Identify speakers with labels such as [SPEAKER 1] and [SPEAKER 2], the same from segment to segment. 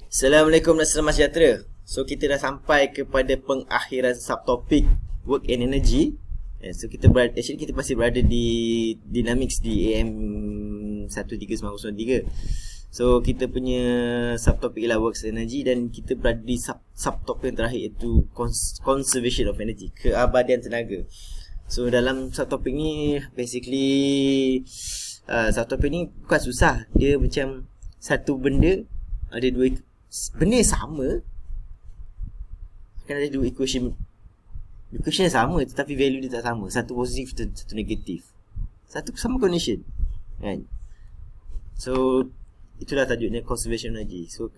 [SPEAKER 1] Assalamualaikum dan selamat sejahtera. So kita dah sampai kepada pengakhiran subtopik work and energy. So kita masih berada di Dynamics di AM 13903. So kita punya subtopik ialah work and energy, dan kita berada di subtopik yang terakhir, iaitu conservation of energy, keabadian tenaga. So dalam subtopik ni basically subtopik ni bukan susah. Dia macam satu benda ada dua benda yang sama, akan ada dua equation yang sama tetapi value dia tak sama. Satu positif, satu negatif, satu sama condition kan. So itulah tajuknya conservation energy. So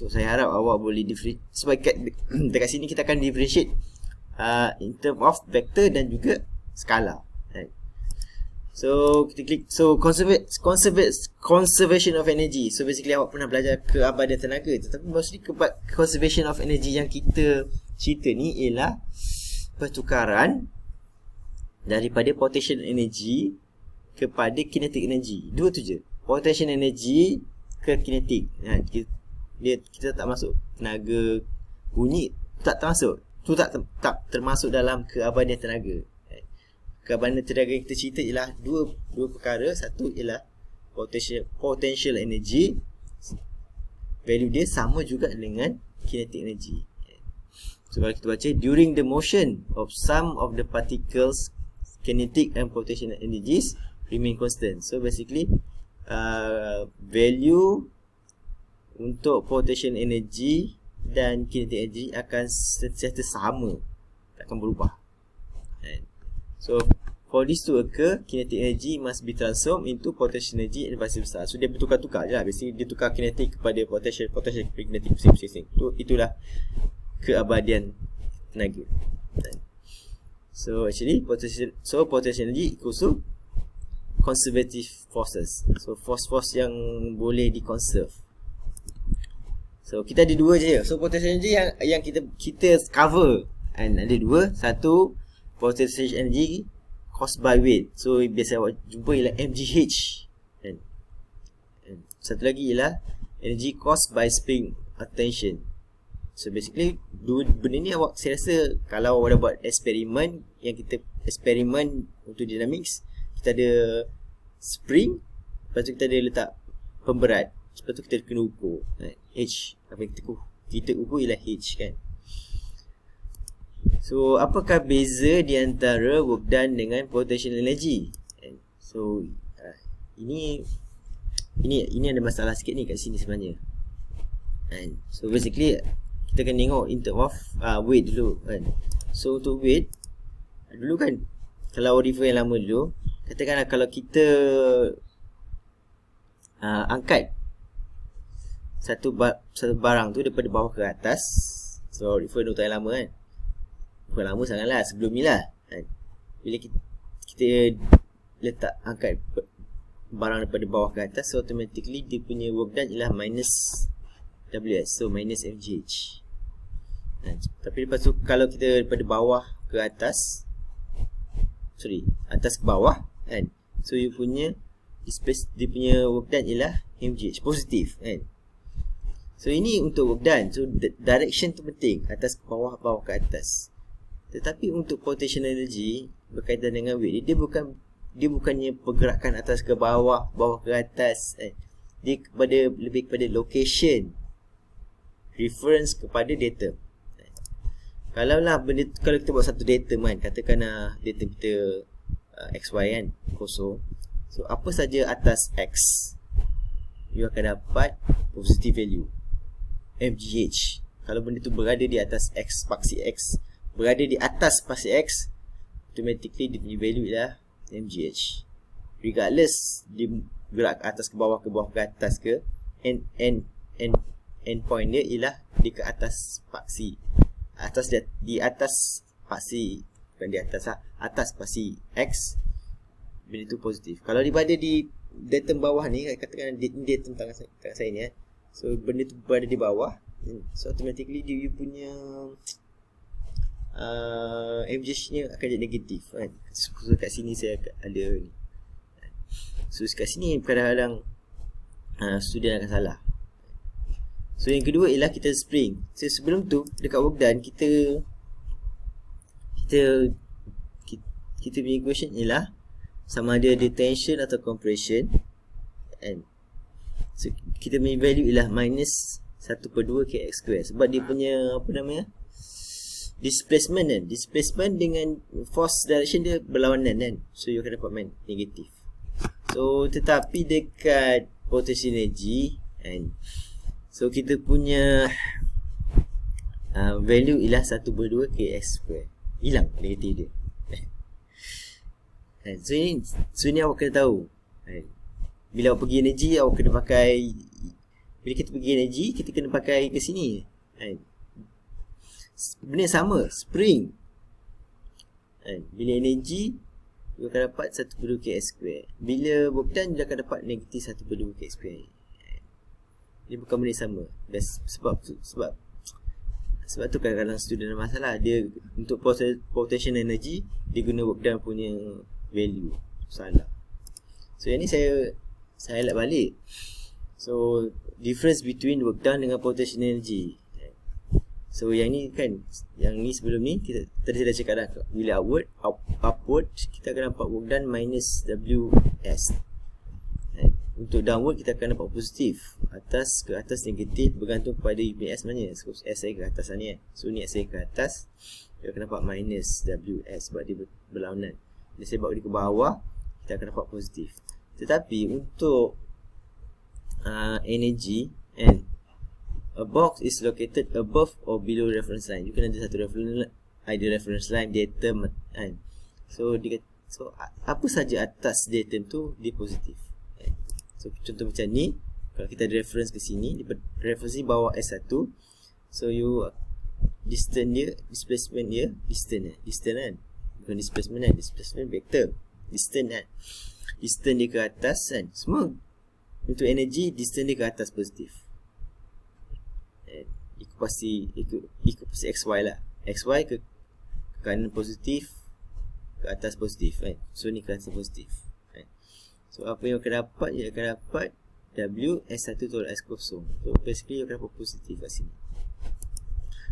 [SPEAKER 1] saya harap awak boleh differentiate, sebab dekat sini kita akan differentiate in term of vector dan juga skala kan. So kita klik conservation of energy. So basically awak pernah belajar keabadian tenaga, tetapi mostly conservation of energy yang kita cerita ni ialah pertukaran daripada potential energy kepada kinetic energy. Dua tu je, potential energy ke kinetic. Kita tak masuk tenaga bunyi, tak termasuk. Tu tak termasuk dalam keabadian tenaga. Keabadian tenaga yang kita cerita ialah dua perkara. Satu ialah potential energy, value dia sama juga dengan kinetic energy. So kalau kita baca, during the motion of some of the particles, kinetic and potential energies remain constant. So basically value untuk potential energy dan kinetic energy akan sentiasa sama, takkan berubah. So for this to occur, kinetic energy must be transformed into potential energy and vice versa. So dia bertukar-tukar je lah. Basically dia tukar kinetic kepada potential kepada kinetic pusing-pusing. Itulah keabadian tenaga. So actually potential energy equals to conservative forces. So force yang boleh di-conserve. So kita ada dua je. So potential energy yang kita cover, and ada dua. Satu, potential energy caused by weight. So biasa awak jumpa ialah MGH, and satu lagi ialah energy caused by spring attention. So basically dua benda ni saya rasa kalau awak dah buat eksperimen, yang kita eksperimen untuk dynamics, kita ada spring, lepas tu kita ada letak pemberat, lepas tu kita kena ukur H. Apa yang kita ukur ialah H kan. So apakah beza di antara work done dengan potential energy? So ini ada masalah sikit ni kat sini sebenarnya. So basically kita kena tengok in term of weight dulu kan. So untuk weight, dulu kan, kalau refer yang lama dulu, katakanlah kalau kita angkat satu barang tu daripada bawah ke atas. So refer untuk yang lama kan, bukan lama sangat lah, sebelum ni lah kan. Bila kita letak angkat barang daripada bawah ke atas, so automatically dia punya work done ialah minus WS, so minus MGH kan. Tapi lepas tu kalau kita daripada bawah ke atas, atas ke bawah kan, so you punya dia punya work done ialah MGH positif kan. So ini untuk work done. So direction tu penting, atas ke bawah, bawah ke atas. Tetapi untuk potential energy berkaitan dengan weight, dia bukannya pergerakan atas ke bawah, bawah ke atas. Dia lebih kepada location, reference kepada data. Kalau kita buat satu data kan, katakanlah data kita XY kan, kosong. So apa saja atas X, you akan dapat positive value MGH. Kalau benda tu berada di atas X, paksi X berada di atas paksi X, automatically dia punya value ialah MGH, regardless dia gerak ke atas ke bawah ke atas ke, end point dia ialah di ke atas paksi, di atas paksi, bukan di atas atas paksi X, benda tu positif. Kalau dia berada di datum bawah ni, katakan datum tangan saya ni so benda tu berada di bawah, so automatically dia punya MGH nya akan jadi negatif kan. So kat sini saya ada ni. So kat sini kadang-kadang student akan salah. So yang kedua ialah kita spring. So sebelum tu dekat work done kita punya equation ialah sama ada dia tension atau compression, and so kita punya value ialah minus 1/2 kx², sebab dia punya apa namanya, displacement kan. Displacement dengan force direction dia berlawanan kan. So you akan dapat negatif. So tetapi dekat potential energy kan, so kita punya value ialah 1/2 kx². Hilang negatif dia. So ini awak kena tahu. Bila awak pergi energy, awak kena pakai, bila kita pergi energy, kita kena pakai ke sini. Benda sama, spring. Bila energy, dia akan dapat 1/2 kx². Bila work done, dia akan dapat negatif 1/2 kx². Dia bukan benda sama. Sebab tu kadang-kadang student ada masalah. Dia untuk potential energy, dia guna work done punya value. Salah. So yang ni saya highlight balik. So difference between work done dengan potential energy. So yang ni kan, yang ni sebelum ni kita tadi saya dah cakap dah, bila upward kita akan dapat work done minus Ws. Untuk downward kita akan dapat positif. Atas ke atas negatif bergantung pada UPS mana. So S saya ke atas ni kan. So ni S saya ke atas, dia akan dapat minus Ws sebab dia berlawanan. Bila saya bawa dia ke bawah, kita akan dapat positif. Tetapi untuk energy and a box is located above or below reference line. You kan ada satu reference line datum kan. So apa saja atas datum tu dia positif. So contoh macam ni, kalau kita ada reference ke sini, reference ni bawah S1. So you distance dia, displacement dia, distance kan. Bukan displacement kan, displacement vector. Distance kan. Distance dia ke atas kan. Semua untuk energy, distance dia ke atas positif. Ikut pasti XY lah. XY ke kanan positif, ke atas positif kan. So ni ke atas positif kan. So apa yang akan dapat, dia akan dapat W S1 tolak S0. So basically dia akan dapat positif kat sini.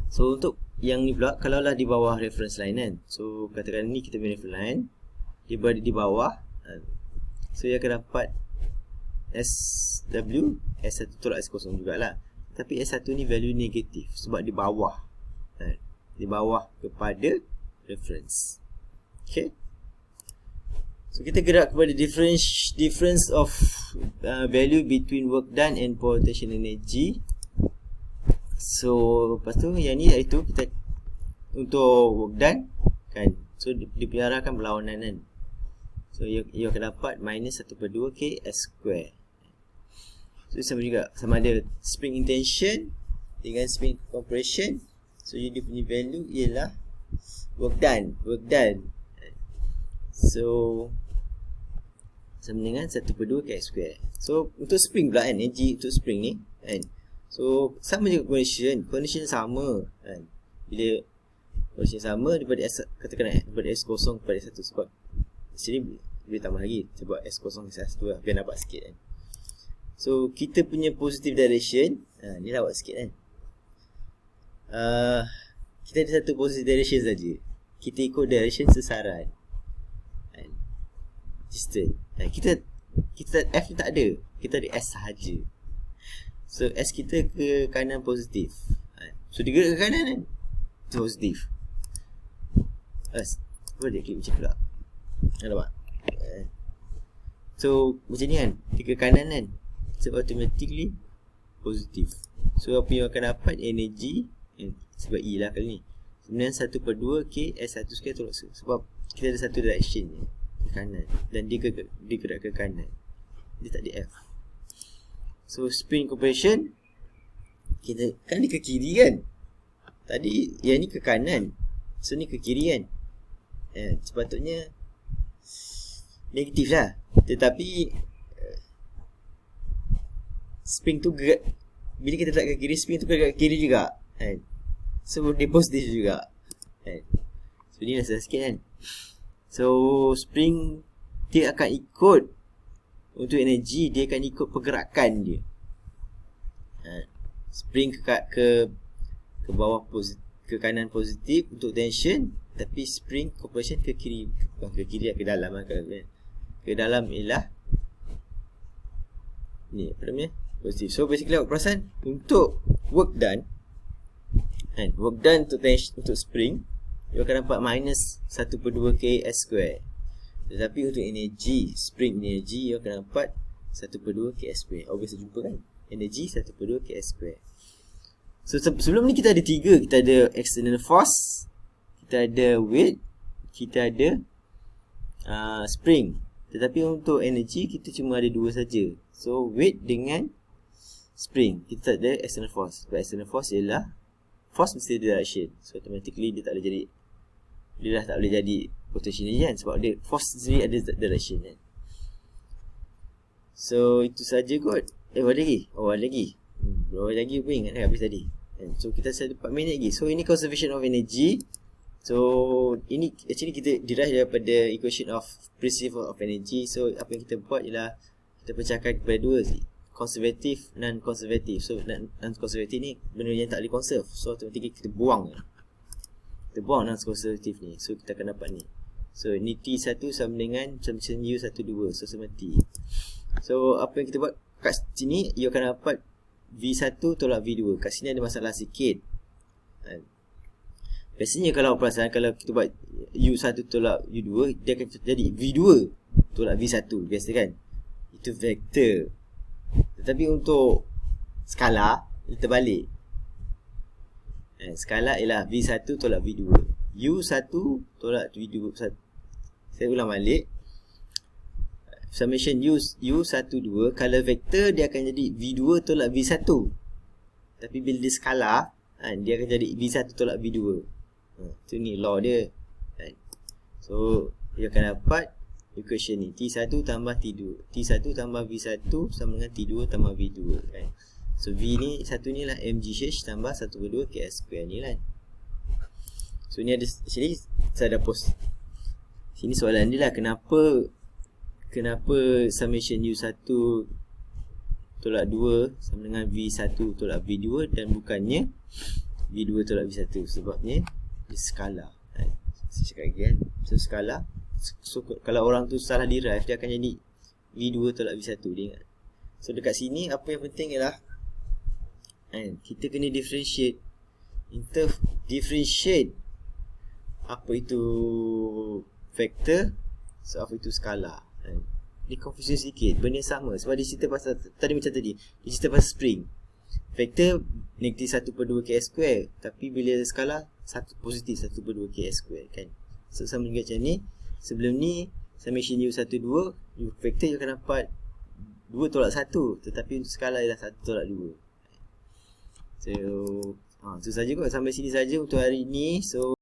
[SPEAKER 1] So untuk yang ni pula, kalau lah di bawah reference line kan. So katakan ni kita punya reference line, dia berada di bawah. So dia akan dapat SW S1 tolak S0 jugalah. Tapi S1 ni value negatif sebab di bawah. Di bawah kepada reference. Okay. So kita gerak kepada difference of value between work done and potential energy. So lepas tu yang ni iaitu kita untuk work done kan. So dia punya arah kan berlawanan kan. So you akan dapat minus 1/2 kx². So sama juga, sama ada spring intention dengan spring compression. So dia punya value ialah work done. So sama dengan 1/2 kx². So untuk spring pula kan, energy untuk spring ni kan. So sama juga condition sama kan. Bila condition sama daripada S, katakan daripada S0 kepada S1, sebab sini boleh tambah lagi sebab S0 ke S1 lah, biar nampak sikit kan. So kita punya positive direction, ni lawak sikit kan. Kita ada satu positive direction saja. Kita ikut direction sesaran. Distance. Kita F ni tak ada. Kita ada S sahaja. So S kita ke kanan positif. So dia gerak ke kanan kan, positif. Apa dia klik macam pula. Nampak? So macam ni kan, dia ke kanan kan. So automatically positif. So apa yang akan dapat energy, sebab E lah kali ni, sebenarnya 1/2 K S1 sekali tolak S. Sebab kita ada satu direction ni ke kanan, dan dia gerak ke kanan, dia tak ada F. So spring compression, kita kan dia ke kiri kan. Tadi yang ni ke kanan, so ni ke kiri kan. Sepatutnya negatif lah. Tetapi spring tu gerak, bila kita letak ke kiri, spring tu gerak ke kiri juga kan. So dia positif juga kan. So ni rasa sikit kan. So spring dia akan ikut, untuk energy dia akan ikut pergerakan dia. Spring ke bawah ke kanan positif untuk tension, tapi spring compression ke kiri, ke dalam ke dalam ialah ni apa namanya, positif. So basically awak perasan untuk work done untuk tension, untuk spring you akan dapat minus 1/2 kS². Tetapi untuk energy, spring energy, you akan dapat 1/2 kS². Awak biasa jumpa kan, energy 1/2 kS². So sebelum ni kita ada 3. Kita ada external force, kita ada weight, kita ada spring. Tetapi untuk energy kita cuma ada 2 saja. So weight dengan spring. Kita tak ada external force. Sebab external force ialah force mesti ada direction. So automatically dia tak boleh jadi, dia dah tak boleh jadi potential energy kan, sebab dia force sendiri ada direction kan. So itu saja kot. Ada lagi? Ada lagi. Berapa lagi pun ingat dah habis tadi. So kita ada 4 minit lagi. So ini conservation of energy. So ini actually kita derive daripada equation of principle of energy. So apa yang kita buat ialah kita pecahkan kepada 2 sekali, conservative, non-conservative. So non-conservative ni benda yang tak boleh conserve, so automatically kita buang non-conservative ni. So kita akan dapat ni. So ni T1 sama dengan summation U12. So sama T. So apa yang kita buat kat sini, you akan dapat V1 tolak V2. Kat sini ada masalah sikit. Biasanya kalau perasan, kalau kita buat U1 tolak U2, dia akan jadi V2 tolak V1. Biasa kan? Itu vektor. Tetapi untuk skala, kita balik. Skala ialah V1 tolak V2. U1 tolak V2. Saya ulang balik. Summation U12, kalau vektor dia akan jadi V2 tolak V1. Tapi bila dia skala, dia akan jadi V1 tolak V2. Itu ni law dia. So dia akan dapat equation ni, T1 tambah T2, T1 tambah V1 sama dengan T2 tambah V2 kan. So V ni satu ni lah mgh tambah 1/2 kS² ni kan. So ni ada, sini saya dah post sini soalan dia lah, kenapa summation U1 tolak 2 sama dengan V1 tolak V2 dan bukannya V2 tolak V1. Sebabnya dia skala kan. Saya cakap lagi kan, so skala. So kalau orang tu salah derive, dia akan jadi V2 tolak V1, dia ingat. So dekat sini apa yang penting ialah kita kena differentiate apa itu vektor, so apa itu skala. Dia confusion sikit, benda sama. Sebab dia cerita pasal tadi macam tadi, dia cerita pasal spring. Vektor negatif 1/2 kS², tapi bila skala positif 1/2 kS² kan. So sama juga macam ni. Sebelum ni summation U12, vektor you akan dapat 2 tolak 1, tetapi untuk skala ialah 1 tolak 2. So itu saja kot, sampai sini saja untuk hari ni. So